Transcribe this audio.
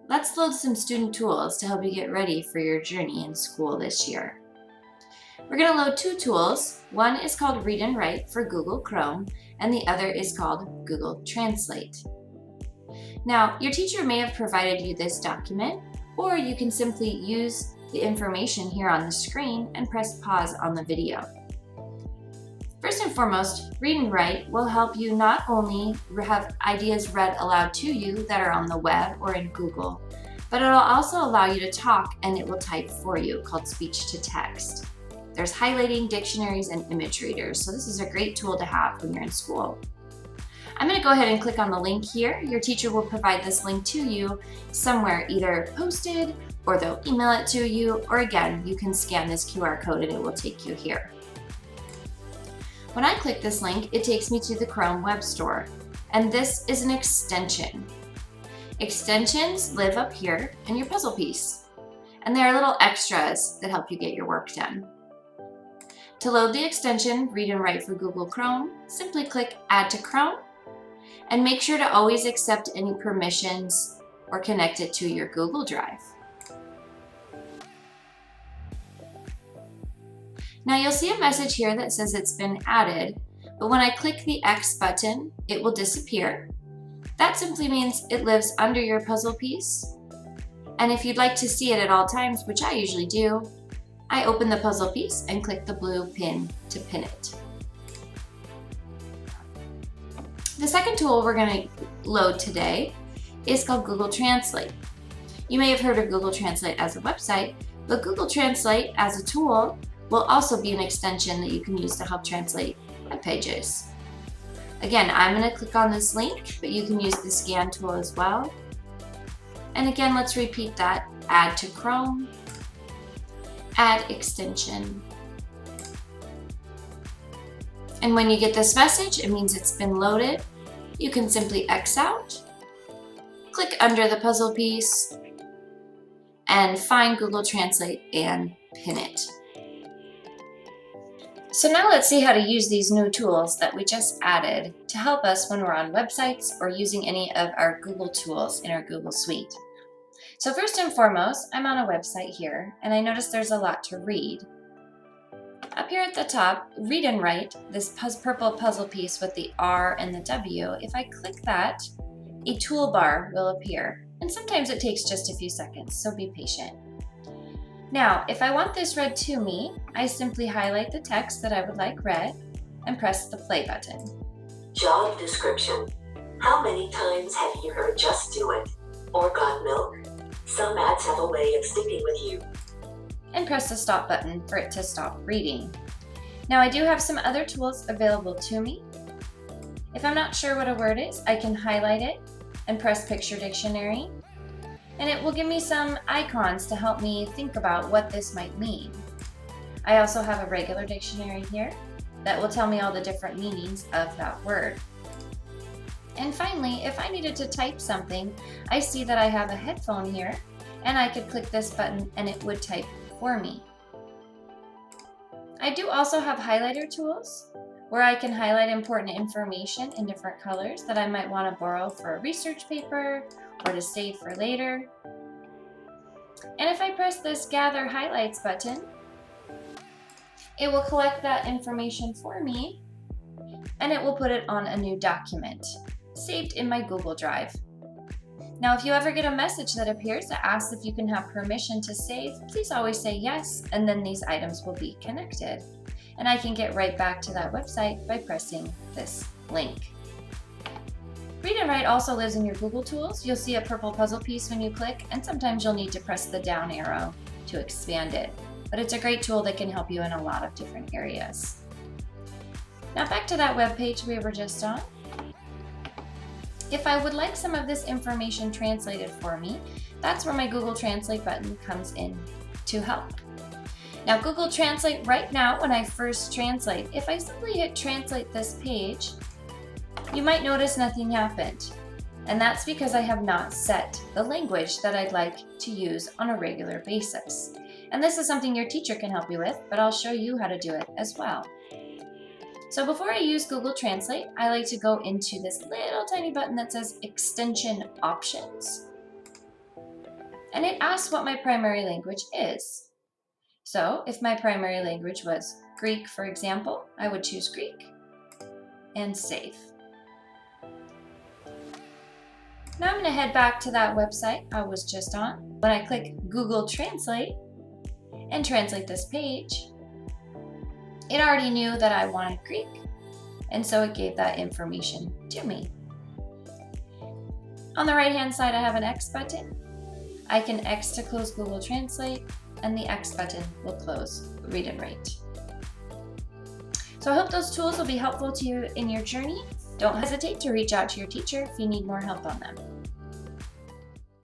Let's load some student tools to help you get ready for your journey in school this year. We're going to load two tools. One is called Read&Write for Google Chrome, and the other is called Google Translate. Now, your teacher may have provided you this document, or you can simply use the information here on the screen and press pause on the video. First and foremost, Read&Write will help you not only have ideas read aloud to you that are on the web or in Google, but it'll also allow you to talk and it will type for you, called speech to text. There's highlighting, dictionaries, and image readers, so this is a great tool to have when you're in school. I'm going to go ahead and click on the link here. Your teacher will provide this link to you somewhere, either posted or they'll email it to you, or again, you can scan this QR code and it will take you here. When I click this link, it takes me to the Chrome Web Store, and this is an extension. Extensions live up here in your puzzle piece, and they are little extras that help you get your work done. To load the extension Read&Write for Google Chrome, simply click Add to Chrome, and make sure to always accept any permissions or connect it to your Google Drive. Now you'll see a message here that says it's been added, but when I click the X button, it will disappear. That simply means it lives under your puzzle piece. And if you'd like to see it at all times, which I usually do, I open the puzzle piece and click the blue pin to pin it. The second tool we're going to load today is called Google Translate. You may have heard of Google Translate as a website, but Google Translate as a tool will also be an extension that you can use to help translate web pages. Again, I'm going to click on this link, but you can use the scan tool as well. And again, let's repeat that. Add to Chrome, add extension. And when you get this message, it means it's been loaded. You can simply X out, click under the puzzle piece, and find Google Translate and pin it. So now let's see how to use these new tools that we just added to help us when we're on websites or using any of our Google tools in our Google Suite. So first and foremost, I'm on a website here, and I notice there's a lot to read. Up here at the top, Read&Write, this purple puzzle piece with the R and the W, if I click that, a toolbar will appear. And sometimes it takes just a few seconds, so be patient. Now, if I want this read to me, I simply highlight the text that I would like read and press the play button. Job description. How many times have you heard "just do it" or "got milk"? Some ads have a way of sticking with you. And press the stop button for it to stop reading. Now, I do have some other tools available to me. If I'm not sure what a word is, I can highlight it and press Picture Dictionary, and it will give me some icons to help me think about what this might mean. I also have a regular dictionary here that will tell me all the different meanings of that word. And finally, if I needed to type something, I see that I have a headphone here, and I could click this button and it would type for me. I do also have highlighter tools where I can highlight important information in different colors that I might want to borrow for a research paper or to save for later. And if I press this Gather Highlights button, it will collect that information for me and it will put it on a new document saved in my Google Drive. Now, if you ever get a message that appears that asks if you can have permission to save, please always say yes, and then these items will be connected. And I can get right back to that website by pressing this link. Read&Write also lives in your Google tools. You'll see a purple puzzle piece when you click, and sometimes you'll need to press the down arrow to expand it. But it's a great tool that can help you in a lot of different areas. Now back to that web page we were just on. If I would like some of this information translated for me, that's where my Google Translate button comes in to help. Now, Google Translate right now, when I first translate, if I simply hit translate this page, you might notice nothing happened. And that's because I have not set the language that I'd like to use on a regular basis. And this is something your teacher can help you with, but I'll show you how to do it as well. So before I use Google Translate, I like to go into this little tiny button that says Extension Options. and it asks what my primary language is. So if my primary language was Greek, for example, I would choose Greek and save. Now I'm going to head back to that website I was just on. When I click Google Translate and translate this page, it already knew that I wanted Greek, and so it gave that information to me. On the right-hand side, I have an X button. I can X to close Google Translate, and the X button will close Read and Write. So I hope those tools will be helpful to you in your journey. Don't hesitate to reach out to your teacher if you need more help on them.